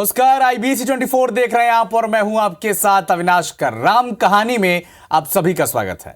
नमस्कार, IBC 24 देख रहे हैं आप और मैं हूं आपके साथ अविनाश कर। राम कहानी में आप सभी का स्वागत है।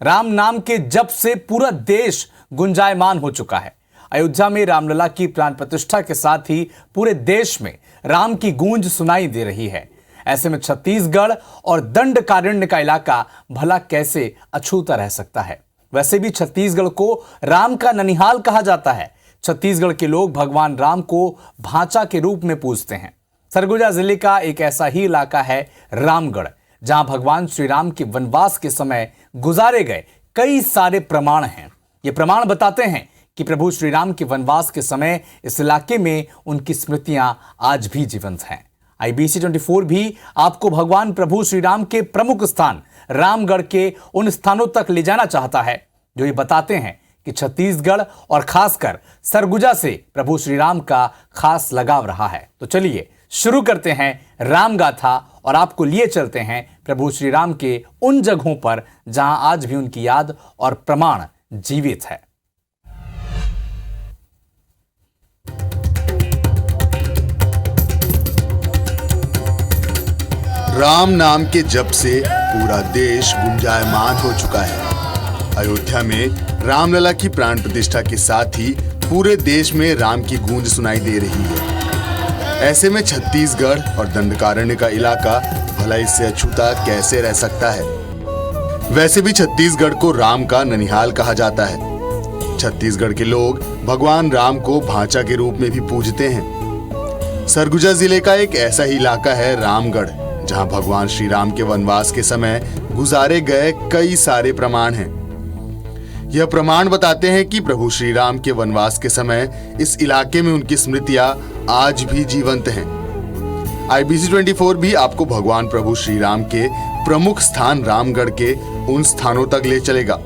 राम नाम के जप से पूरा देश गुंजायमान हो चुका है। अयोध्या में रामलला की प्राण प्रतिष्ठा के साथ ही पूरे देश में राम की गूंज सुनाई दे रही है। ऐसे में छत्तीसगढ़ और दंडकारण्य का इलाका भला कैसे अछूता रह सकता है। वैसे भी छत्तीसगढ़ को राम का ननिहाल कहा जाता है। छत्तीसगढ़ के लोग भगवान राम को भांचा के रूप में पूजते हैं। सरगुजा जिले का एक ऐसा ही इलाका है रामगढ़, जहां भगवान श्री राम के वनवास के समय गुजारे गए कई सारे प्रमाण हैं। ये प्रमाण बताते हैं कि प्रभु श्री राम के वनवास के समय इस इलाके में उनकी स्मृतियां आज भी जीवंत हैं। IBC 24 भी आपको भगवान प्रभु श्री राम के प्रमुख स्थान रामगढ़ के उन स्थानों तक ले जाना चाहता है जो ये बताते हैं कि छत्तीसगढ़ और खासकर सरगुजा से प्रभु श्री राम का खास लगाव रहा है। तो चलिए शुरू करते हैं राम गाथा और आपको लिए चलते हैं प्रभु श्री राम के उन जगहों पर जहां आज भी उनकी याद और प्रमाण जीवित है। राम नाम के जप से पूरा देश गुंजायमान हो चुका है। अयोध्या में रामलला की प्राण प्रतिष्ठा के साथ ही पूरे देश में राम की गूंज सुनाई दे रही है। ऐसे में छत्तीसगढ़ और दंडकारण्य का इलाका भला इससे अछूता कैसे रह सकता है। वैसे भी छत्तीसगढ़ को राम का ननिहाल कहा जाता है। छत्तीसगढ़ के लोग भगवान राम को भांचा के रूप में भी पूजते हैं। सरगुजा जिले का एक ऐसा ही इलाका है रामगढ़, जहां भगवान श्री राम के वनवास के समय गुजारे गए कई सारे प्रमाण हैं। यह प्रमाण बताते हैं कि प्रभु श्री राम के वनवास के समय इस इलाके में उनकी स्मृतियां आज भी जीवंत हैं। IBC 24 भी आपको भगवान प्रभु श्री राम के प्रमुख स्थान रामगढ़ के उन स्थानों तक ले चलेगा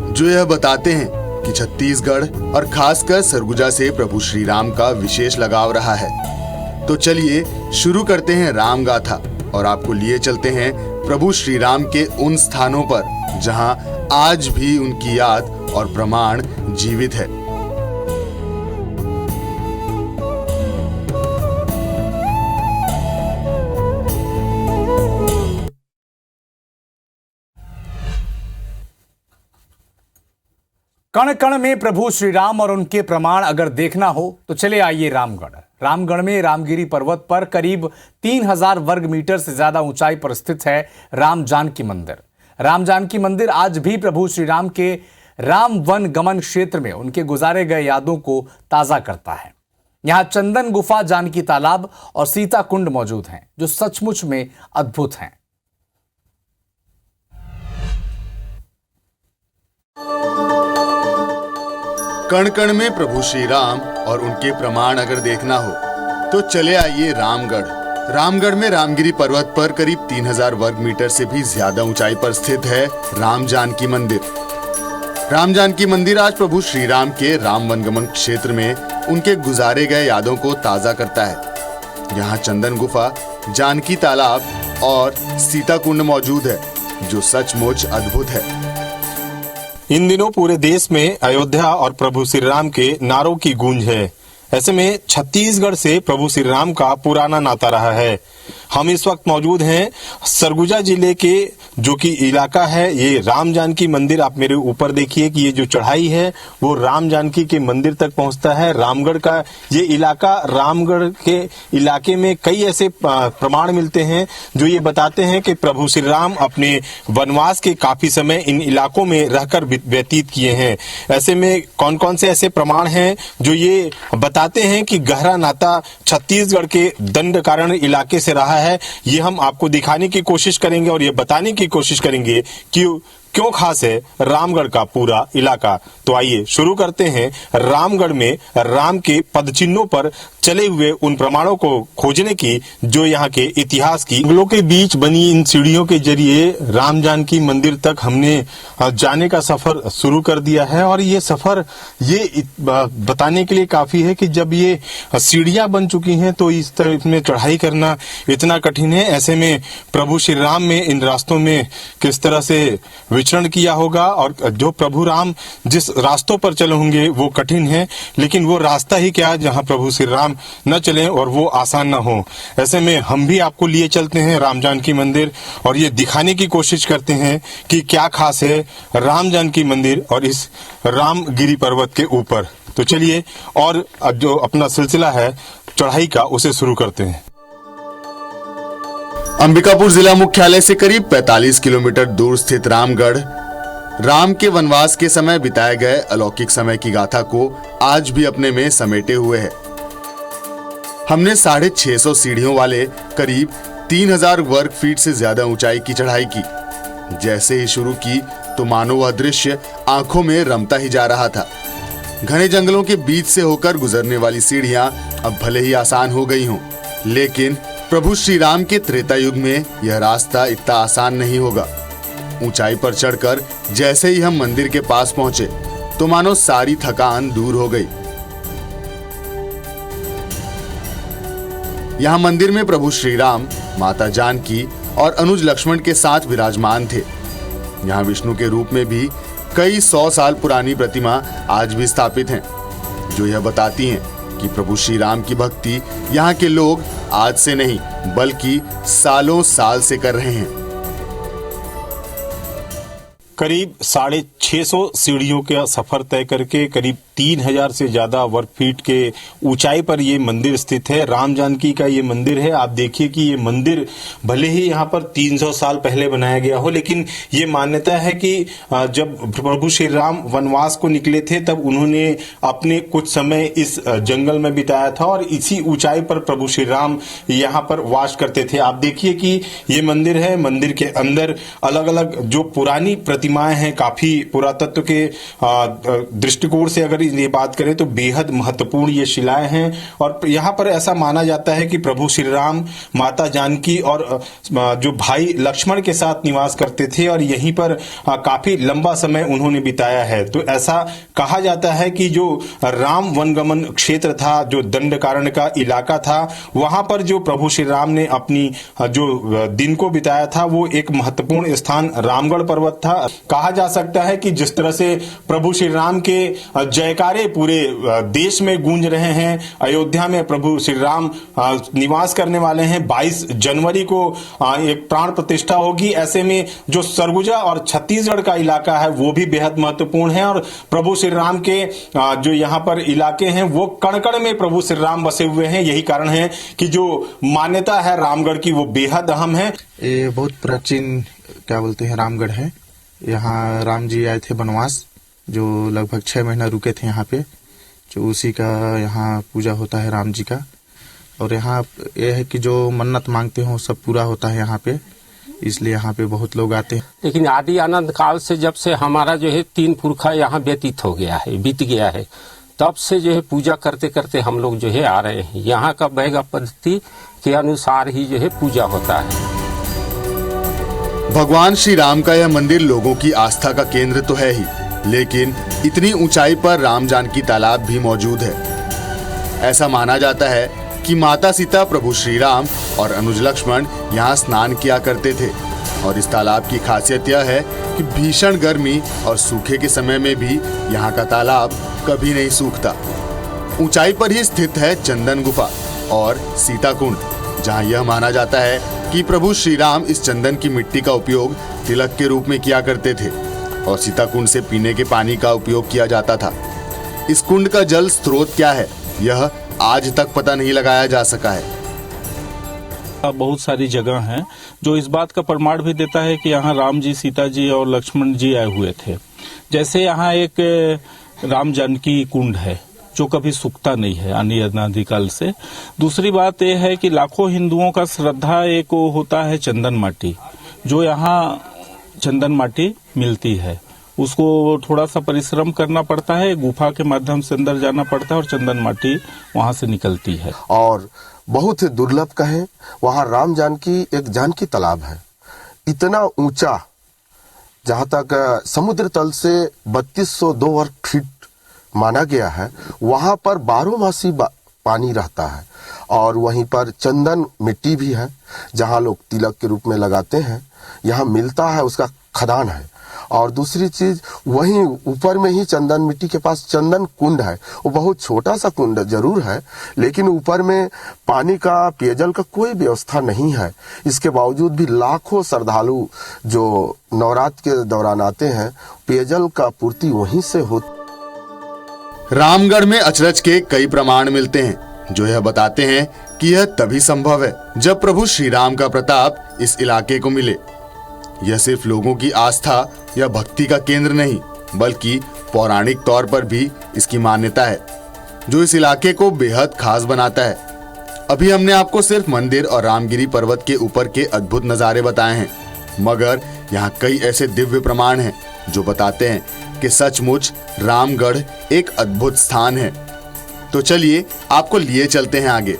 जो यह बताते हैं कि छत्तीसगढ़ और खासकर सरगुजा से प्रभु श्री राम का विशेष लगाव रहा है। तो चलिए शुरू करते हैं राम गाथा और आपको लिए चलते हैं प्रभु श्री राम के उन स्थानों पर जहां आज भी उनकी याद और प्रमाण जीवित है। कण कण में प्रभु श्री राम और उनके प्रमाण अगर देखना हो तो चले आइए रामगढ़। रामगढ़ में रामगिरी पर्वत पर करीब 3000 वर्ग मीटर से ज्यादा ऊंचाई पर स्थित है राम जानकी मंदिर। राम जानकी मंदिर आज भी प्रभु श्री राम के राम वन गमन क्षेत्र में उनके गुजारे गए यादों को ताजा करता है। यहां चंदन गुफा, जानकी तालाब और सीता कुंड मौजूद हैं जो सचमुच में अद्भुत हैं। कण कण में प्रभु श्री राम और उनके प्रमाण अगर देखना हो तो चले आइए रामगढ़। रामगढ़ में रामगिरी पर्वत पर करीब 3000 वर्ग मीटर से भी ज्यादा ऊंचाई पर स्थित है राम जानकी मंदिर। राम जानकी मंदिर आज प्रभु श्री राम के राम वनगमन क्षेत्र में उनके गुजारे गए यादों को ताजा करता है। यहाँ चंदन गुफा, जानकी तालाब और सीता कुंड मौजूद है जो सचमुच अद्भुत है। इन दिनों पूरे देश में अयोध्या और प्रभु श्री राम के नारों की गूंज है। ऐसे में छत्तीसगढ़ से प्रभु श्री राम का पुराना नाता रहा है। हम इस वक्त मौजूद हैं सरगुजा जिले के जो कि इलाका है ये राम जानकी मंदिर। आप मेरे ऊपर देखिए कि ये जो चढ़ाई है वो राम जानकी के मंदिर तक पहुंचता है। रामगढ़ का ये इलाका, रामगढ़ के इलाके में कई ऐसे प्रमाण मिलते हैं जो ये बताते हैं कि प्रभु श्री राम अपने वनवास के काफी समय इन इलाकों में रहकर व्यतीत किए हैं। ऐसे में कौन कौन से ऐसे प्रमाण हैं जो ये बताते हैं कि गहरा नाता छत्तीसगढ़ के दंडकारण्य इलाके से रहा है, ये हम आपको दिखाने की कोशिश करेंगे और ये बताने की कोशिश करेंगे कि क्यों खास है रामगढ़ का पूरा इलाका। तो आइए शुरू करते हैं रामगढ़ में राम के पदचिन्हों पर चले हुए उन प्रमाणों को खोजने की जो यहाँ के इतिहास की जंगलों के बीच बनी इन सीढ़ियों के जरिए राम जानकी मंदिर तक हमने जाने का सफर शुरू कर दिया है। और ये सफर ये बताने के लिए काफी है कि जब ये सीढ़ियां बन चुकी हैं तो इस तरह में चढ़ाई करना इतना कठिन है। ऐसे में प्रभु श्री राम में इन रास्तों में किस तरह से विचरण किया होगा और जो प्रभु राम जिस रास्तों पर चले होंगे वो कठिन है, लेकिन वो रास्ता ही क्या जहां प्रभु श्री राम न चले और वो आसान न हो। ऐसे में हम भी आपको लिए चलते हैं राम जानकी मंदिर और ये दिखाने की कोशिश करते हैं कि क्या खास है राम जानकी मंदिर और इस रामगिरी पर्वत के ऊपर। तो चलिए और जो अपना सिलसिला है चढ़ाई का उसे शुरू करते हैं। अंबिकापुर जिला मुख्यालय से करीब 45 किलोमीटर दूर स्थित रामगढ़ राम के वनवास के समय बिताए गए अलौकिक समय की गाथा को आज भी अपने में समेटे हुए है। हमने 650 सीढ़ियों वाले करीब 3000 वर्ग फीट से ज्यादा ऊंचाई की चढ़ाई की। जैसे ही शुरू की तो मानो वह दृश्य आंखों में रमता ही जा रहा था। घने जंगलों के बीच से होकर गुजरने वाली सीढ़ियां अब भले ही आसान हो गई हों, लेकिन प्रभु श्री राम के त्रेता युग में यह रास्ता इतना आसान नहीं होगा। ऊंचाई पर चढ़कर जैसे ही हम मंदिर के पास पहुंचे तो मानो सारी थकान दूर हो गई। यहां मंदिर में प्रभु श्री राम, माता जानकी और अनुज लक्ष्मण के साथ विराजमान थे। यहां विष्णु के रूप में भी कई 100 साल पुरानी प्रतिमा आज भी स्थापित हैं, जो यह बताती हैं कि प्रभु श्री राम की भक्ति यहाँ के लोग आज से नहीं बल्कि सालों साल से कर रहे हैं। करीब 650 सीढ़ियों का सफर तय करके करीब 3000 से ज्यादा वर्ग फीट के ऊंचाई पर ये मंदिर स्थित है। राम जानकी का ये मंदिर है। आप देखिए कि ये मंदिर भले ही यहाँ पर 300 साल पहले बनाया गया हो, लेकिन ये मान्यता है कि जब प्रभु श्री राम वनवास को निकले थे तब उन्होंने अपने कुछ समय इस जंगल में बिताया था और इसी ऊंचाई पर प्रभु श्री राम यहाँ पर वास करते थे। आप देखिए कि ये मंदिर है। मंदिर के अंदर अलग अलग जो पुरानी प्रतिमाएं हैं, काफी पुरातत्व के दृष्टिकोण से अगर ये बात करें तो बेहद महत्वपूर्ण ये शिलाएं हैं। और यहाँ पर ऐसा माना जाता है कि प्रभु श्री राम, माता जानकी और जो भाई लक्ष्मण के साथ निवास करते थे और यहीं पर काफी लंबा समय उन्होंने बिताया है। तो ऐसा कहा जाता है कि जो राम वनगमन क्षेत्र था, जो दंडकारण्य का इलाका था, वहां पर जो प्रभु श्री राम ने अपनी जो दिन को बिताया था वो एक महत्वपूर्ण स्थान रामगढ़ पर्वत था। कहा जा सकता है कि जिस तरह से प्रभु श्री राम के जयकारे पूरे देश में गूंज रहे हैं, अयोध्या में प्रभु श्री राम निवास करने वाले हैं। 22 जनवरी को एक प्राण प्रतिष्ठा होगी। ऐसे में जो सरगुजा और छत्तीसगढ़ का इलाका है वो भी बेहद महत्वपूर्ण है और प्रभु श्री राम के जो यहाँ पर इलाके हैं वो कण-कण में प्रभु श्री राम बसे हुए हैं। यही कारण है कि जो मान्यता है रामगढ़ की वो बेहद अहम है। ये बहुत प्राचीन क्या बोलते हैं रामगढ़ है। यहाँ राम जी आए थे वनवास, जो लगभग 6 महीना रुके थे यहाँ पे, जो उसी का यहाँ पूजा होता है राम जी का। और यहाँ ये है कि जो मन्नत मांगते हो सब पूरा होता है यहाँ पे, इसलिए यहाँ पे बहुत लोग आते हैं। लेकिन आदि अनंत काल से जब से हमारा जो है 3 पुरखा यहाँ व्यतीत हो गया है, बीत गया है, तब से जो है पूजा करते करते हम लोग जो है आ रहे हैं। यहाँ का वैज्ञ पद्धति के अनुसार ही जो है पूजा होता है। भगवान श्री राम का यह मंदिर लोगों की आस्था का केंद्र तो है ही, लेकिन इतनी ऊंचाई पर राम जानकी तालाब भी मौजूद है। ऐसा माना जाता है कि माता सीता, प्रभु श्री राम और अनुज लक्ष्मण यहाँ स्नान किया करते थे। और इस तालाब की खासियत यह है कि भीषण गर्मी और सूखे के समय में भी यहाँ का तालाब कभी नहीं सूखता। ऊंचाई पर ही स्थित है चंदन गुफा और सीता कुंड, जहाँ यह माना जाता है कि प्रभु श्री राम इस चंदन की मिट्टी का उपयोग तिलक के रूप में किया करते थे और सीता कुंड से पीने के पानी का उपयोग किया जाता था। इस कुंड का जल स्रोत क्या है यह आज तक पता नहीं लगाया जा सका है। बहुत सारी जगह हैं जो इस बात का प्रमाण भी देता है कि यहाँ राम जी, सीता जी और लक्ष्मण जी आए हुए थे। जैसे यहाँ एक राम जानकी कुंड है जो कभी सूखता नहीं है अनादिकाल से। दूसरी बात यह है कि लाखों हिंदुओं का श्रद्धा एक होता है चंदन माटी, जो यहाँ चंदन माटी मिलती है, उसको थोड़ा सा परिश्रम करना पड़ता है, गुफा के माध्यम से अंदर जाना पड़ता है और चंदन माटी वहां से निकलती है। और बहुत ही दुर्लभ कहें, वहां राम जानकी एक जानकी तालाब है, इतना ऊंचा, जहां तक समुद्र तल से 3202 वर्ग फीट माना गया है। वहां पर 12 मासी पानी रहता है और वहीं पर चंदन मिट्टी भी है, जहां लोग तिलक के रूप में लगाते हैं। यहाँ मिलता है, उसका खदान है और दूसरी चीज वहीं ऊपर में ही चंदन मिट्टी के पास चंदन कुंड है। वो बहुत छोटा सा कुंड जरूर है, लेकिन ऊपर में पानी का, पेयजल का कोई व्यवस्था नहीं है। इसके बावजूद भी लाखों श्रद्धालु जो नवरात्र के दौरान आते हैं, पेयजल का पूर्ति वहीं से होती। रामगढ़ में अचरज के कई प्रमाण मिलते हैं जो यह बताते हैं कि यह तभी संभव है जब प्रभु श्री राम का प्रताप इस इलाके को मिले। यह सिर्फ लोगों की आस्था या भक्ति का केंद्र नहीं, बल्कि पौराणिक तौर पर भी इसकी मान्यता है, जो इस इलाके को बेहद खास बनाता है। अभी हमने आपको सिर्फ मंदिर और रामगिरी पर्वत के ऊपर के अद्भुत नज़ारे बताए हैं, मगर यहाँ कई ऐसे दिव्य प्रमाण हैं जो बताते हैं कि सचमुच रामगढ़ एक अद्भुत स्थान है। तो चलिए आपको लिए चलते हैं आगे।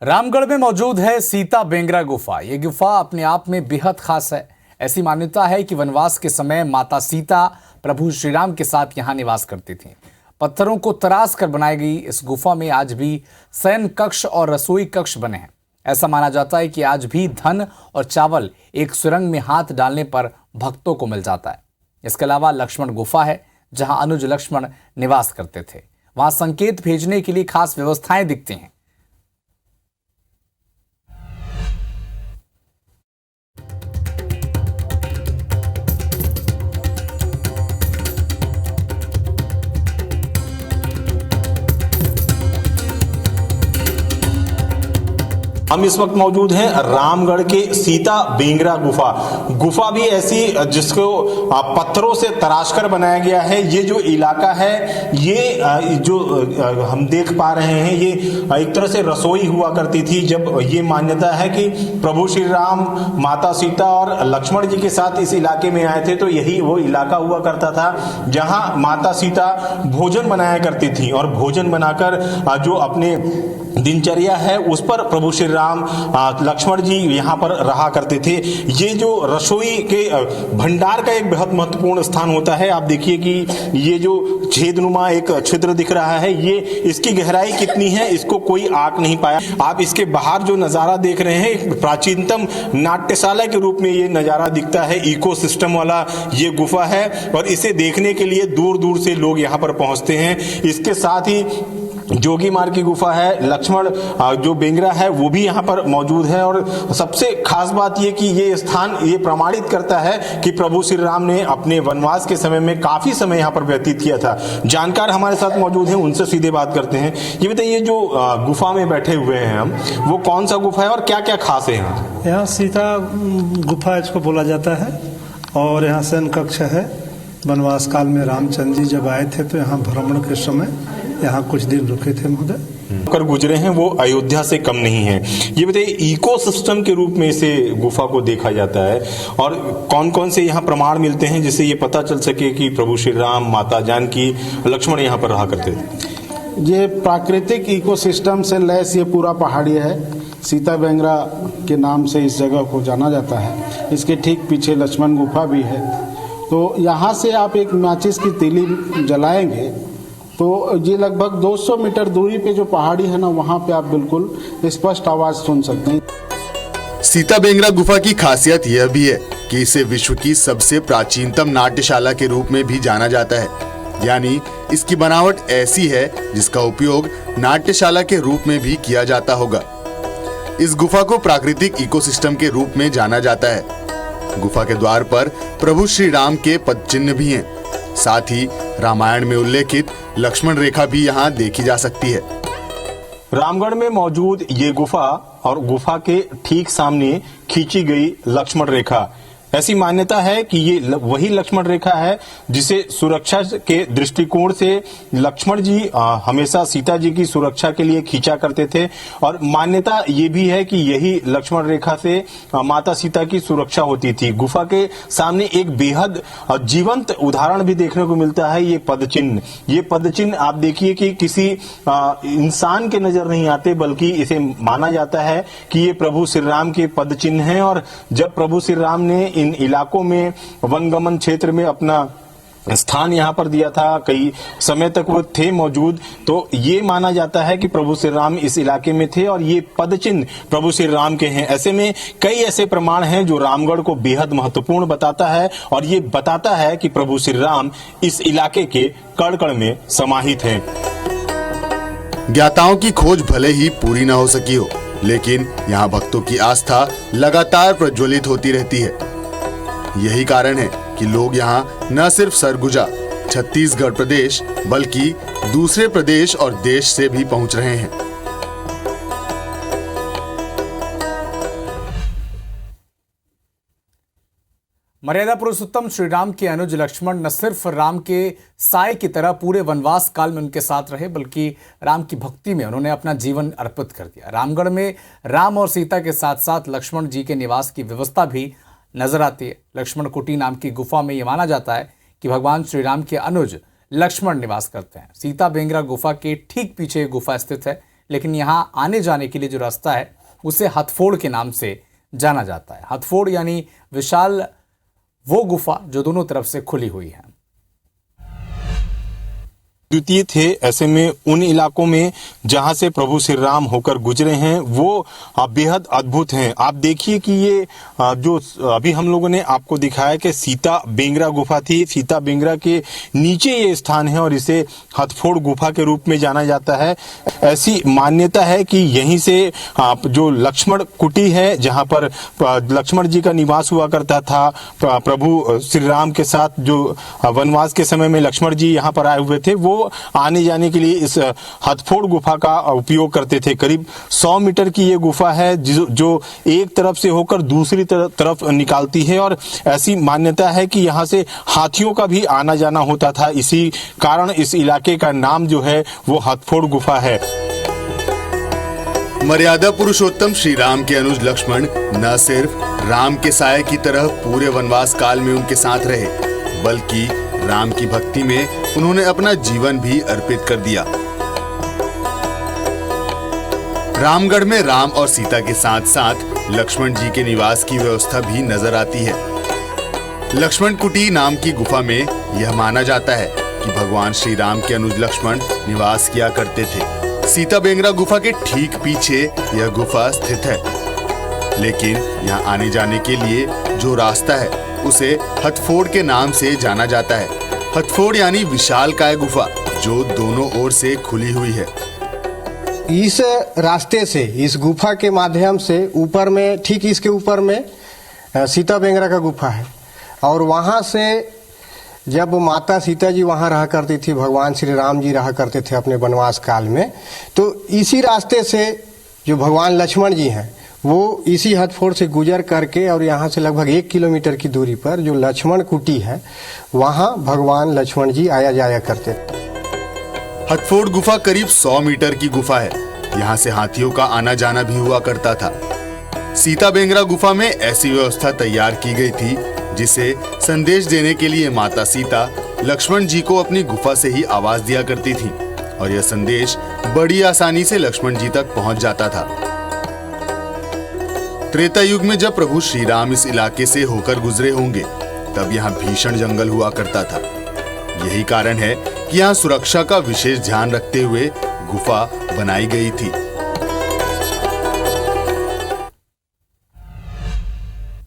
रामगढ़ में मौजूद है सीता बेंगरा गुफा। ये गुफा अपने आप में बेहद खास है। ऐसी मान्यता है कि वनवास के समय माता सीता प्रभु श्री राम के साथ यहाँ निवास करती थीं। पत्थरों को तराश कर बनाई गई इस गुफा में आज भी शयन कक्ष और रसोई कक्ष बने हैं। ऐसा माना जाता है कि आज भी धन और चावल एक सुरंग में हाथ डालने पर भक्तों को मिल जाता है। इसके अलावा लक्ष्मण गुफा है, जहां अनुज लक्ष्मण निवास करते थे। वहां संकेत भेजने के लिए खास व्यवस्थाएं दिखती हैं। हम इस वक्त मौजूद हैं रामगढ़ के सीता बेंगरा गुफा। गुफा भी ऐसी जिसको पत्थरों से तराशकर बनाया गया है। ये जो इलाका है, ये जो हम देख पा रहे हैं, ये एक तरह से रसोई हुआ करती थी। जब ये मान्यता है कि प्रभु श्री राम, माता सीता और लक्ष्मण जी के साथ इस इलाके में आए थे, तो यही वो इलाका हुआ करता था जहां माता सीता भोजन बनाया करती थी और भोजन बनाकर जो अपने दिनचर्या है उस पर प्रभु श्री राम, लक्ष्मण जी यहाँ पर रहा करते थे। ये जो रसोई के भंडार का एक बहुत महत्वपूर्ण स्थान होता है। आप देखिए कि ये जो छेदनुमा एक छिद्र दिख रहा है, ये इसकी गहराई कितनी है इसको कोई आंक नहीं पाया। आप इसके बाहर जो नजारा देख रहे हैं, एक प्राचीनतम नाट्यशाला के रूप में ये नजारा दिखता है। इकोसिस्टम वाला ये गुफा है और इसे देखने के लिए दूर दूर से लोग यहाँ पर पहुंचते हैं। इसके साथ ही जोगी मार की गुफा है, लक्ष्मण जो बेंगरा है वो भी यहाँ पर मौजूद है। और सबसे खास बात ये कि ये स्थान ये प्रमाणित करता है कि प्रभु श्री राम ने अपने वनवास के समय में काफी समय यहाँ पर व्यतीत किया था। जानकार हमारे साथ मौजूद हैं, उनसे सीधे बात करते हैं। ये बताइए, जो गुफा में बैठे हुए हैं हम, वो कौन सा गुफा है और क्या क्या खास है यहाँ? यहाँ सीता गुफा इसको बोला जाता है और यहाँ शयन कक्ष है। वनवास काल में रामचंद्र जी जब आए थे तो यहाँ भ्रमण के समय यहाँ कुछ दिन रुके थे महोदय। कर गुजरे हैं वो अयोध्या से कम नहीं है। ये बताइए, इकोसिस्टम के रूप में इसे गुफा को देखा जाता है और कौन कौन से यहाँ प्रमाण मिलते हैं जिससे ये पता चल सके कि प्रभु श्री राम, माता जानकी, लक्ष्मण यहाँ पर रहा करते थे? ये प्राकृतिक इकोसिस्टम से लैस ये पूरा पहाड़ी है। सीता बेंगरा के नाम से इस जगह को जाना जाता है। इसके ठीक पीछे लक्ष्मण गुफा भी है। तो यहाँ से आप एक माचिस की तीली जलाएंगे तो ये लगभग 200 मीटर दूरी पे जो पहाड़ी है ना, वहाँ पे आप बिल्कुल स्पष्ट आवाज सुन सकते हैं। सीता बेंगरा गुफा की खासियत यह भी है कि इसे विश्व की सबसे प्राचीनतम नाट्यशाला के रूप में भी जाना जाता है। यानी इसकी बनावट ऐसी है जिसका उपयोग नाट्यशाला के रूप में भी किया जाता होगा। इस गुफा को प्राकृतिक इकोसिस्टम के रूप में जाना जाता है। गुफा के द्वार पर प्रभु श्री राम के पद चिन्ह भी हैं। साथ ही रामायण में उल्लेखित लक्ष्मण रेखा भी यहाँ देखी जा सकती है। रामगढ़ में मौजूद ये गुफा और गुफा के ठीक सामने खींची गई लक्ष्मण रेखा, ऐसी मान्यता है कि ये वही लक्ष्मण रेखा है जिसे सुरक्षा के दृष्टिकोण से लक्ष्मण जी हमेशा सीता जी की सुरक्षा के लिए खींचा करते थे। और मान्यता ये भी है कि यही लक्ष्मण रेखा से माता सीता की सुरक्षा होती थी। गुफा के सामने एक बेहद जीवंत उदाहरण भी देखने को मिलता है, ये पदचिन्ह। ये पदचिन्ह आप देखिए कि किसी इंसान के नजर नहीं आते, बल्कि इसे माना जाता है कि ये प्रभु श्री राम के पदचिन्ह हैं। और जब प्रभु श्री राम ने इन इलाकों में वनगमन क्षेत्र में अपना स्थान यहाँ पर दिया था, कई समय तक वो थे मौजूद। तो ये माना जाता है कि प्रभु श्री राम इस इलाके में थे और ये पद चिन्ह प्रभु श्री राम के हैं। ऐसे में कई ऐसे प्रमाण हैं जो रामगढ़ को बेहद महत्वपूर्ण बताता है और ये बताता है कि प्रभु श्री राम इस इलाके के कण कण में समाहित हैं। ज्ञाताओं की खोज भले ही पूरी न हो सकी हो, लेकिन यहाँ भक्तों की आस्था लगातार प्रज्वलित होती रहती है। यही कारण है कि लोग यहाँ न सिर्फ सरगुजा छत्तीसगढ़ प्रदेश बल्कि दूसरे प्रदेश और देश से भी पहुंच रहे हैं। मर्यादा पुरुषोत्तम श्री राम के अनुज लक्ष्मण न सिर्फ राम के साय की तरह पूरे वनवास काल में उनके साथ रहे, बल्कि राम की भक्ति में उन्होंने अपना जीवन अर्पित कर दिया। रामगढ़ में राम और सीता के साथ साथ लक्ष्मण जी के निवास की व्यवस्था भी नजर आती है। लक्ष्मण कुटी नाम की गुफा में यह माना जाता है कि भगवान श्री राम के अनुज लक्ष्मण निवास करते हैं। सीता बेंगरा गुफा के ठीक पीछे गुफा स्थित है, लेकिन यहाँ आने जाने के लिए जो रास्ता है उसे हथफोड़ के नाम से जाना जाता है। हथफोड़ यानी विशाल वो गुफा जो दोनों तरफ से खुली हुई है। द्वितीय थे, ऐसे में उन इलाकों में जहां से प्रभु श्री राम होकर गुजरे हैं वो बेहद अद्भुत हैं। आप देखिए कि ये जो अभी हम लोगों ने आपको दिखाया कि सीता बेंगरा गुफा थी, सीता बेंगरा के नीचे ये स्थान है और इसे हथफोड़ गुफा के रूप में जाना जाता है। ऐसी मान्यता है कि यहीं से जो लक्ष्मण कुटी है, जहां पर लक्ष्मण जी का निवास हुआ करता था, प्रभु श्री राम के साथ जो वनवास के समय में लक्ष्मण जी यहाँ पर आए हुए थे, वो आने जाने के लिए इस हथफोड़ गुफा का उपयोग करते थे। करीब 100 मीटर की ये गुफा है जो एक तरफ से होकर दूसरी तरफ निकालती है और ऐसी मान्यता है कि यहाँ से हाथियों का भी आना जाना होता था। इसी कारण इस इलाके का नाम जो है वो हथफोड़ गुफा है। मर्यादा पुरुषोत्तम श्री राम के अनुज लक्ष्मण न सिर्फ राम के साय की तरह पूरे वनवास काल में उनके साथ रहे, बल्कि राम की भक्ति में उन्होंने अपना जीवन भी अर्पित कर दिया। रामगढ़ में राम और सीता के साथ साथ लक्ष्मण जी के निवास की व्यवस्था भी नजर आती है। लक्ष्मण कुटी नाम की गुफा में यह माना जाता है कि भगवान श्री राम के अनुज लक्ष्मण निवास किया करते थे। सीता बेंगरा गुफा के ठीक पीछे यह गुफा स्थित है, लेकिन यहाँ आने जाने के लिए जो रास्ता है उसे हथफोड़ के नाम से जाना जाता है। हथफोड़ यानी विशालकाय गुफा जो दोनों ओर से खुली हुई है। इस रास्ते से, इस गुफा के माध्यम से ऊपर में, ठीक इसके ऊपर में सीता बेंगरा का गुफा है और वहां से जब माता सीता जी वहां रहा करती थी, भगवान श्री राम जी रहा करते थे अपने वनवास काल में, तो इसी रास्ते से जो भगवान लक्ष्मण जी हैं वो इसी हथफोड़ से गुजर करके और यहाँ से लगभग 1 किलोमीटर की दूरी पर जो लक्ष्मण कुटी है वहाँ भगवान लक्ष्मण जी आया जाया करते थे। हथफोड़ गुफा करीब 100 मीटर की गुफा है। यहाँ से हाथियों का आना जाना भी हुआ करता था। सीता बेंगरा गुफा में ऐसी व्यवस्था तैयार की गई थी जिसे संदेश देने के लिए माता सीता लक्ष्मण जी को अपनी गुफा से ही आवाज दिया करती थी और यह संदेश बड़ी आसानी से लक्ष्मण जी तक पहुंच जाता था। त्रेता युग में जब प्रभु श्री राम इस इलाके से होकर गुजरे होंगे तब यहाँ भीषण जंगल हुआ करता था। यही कारण है कि यहाँ सुरक्षा का विशेष ध्यान रखते हुए गुफा बनाई गई थी।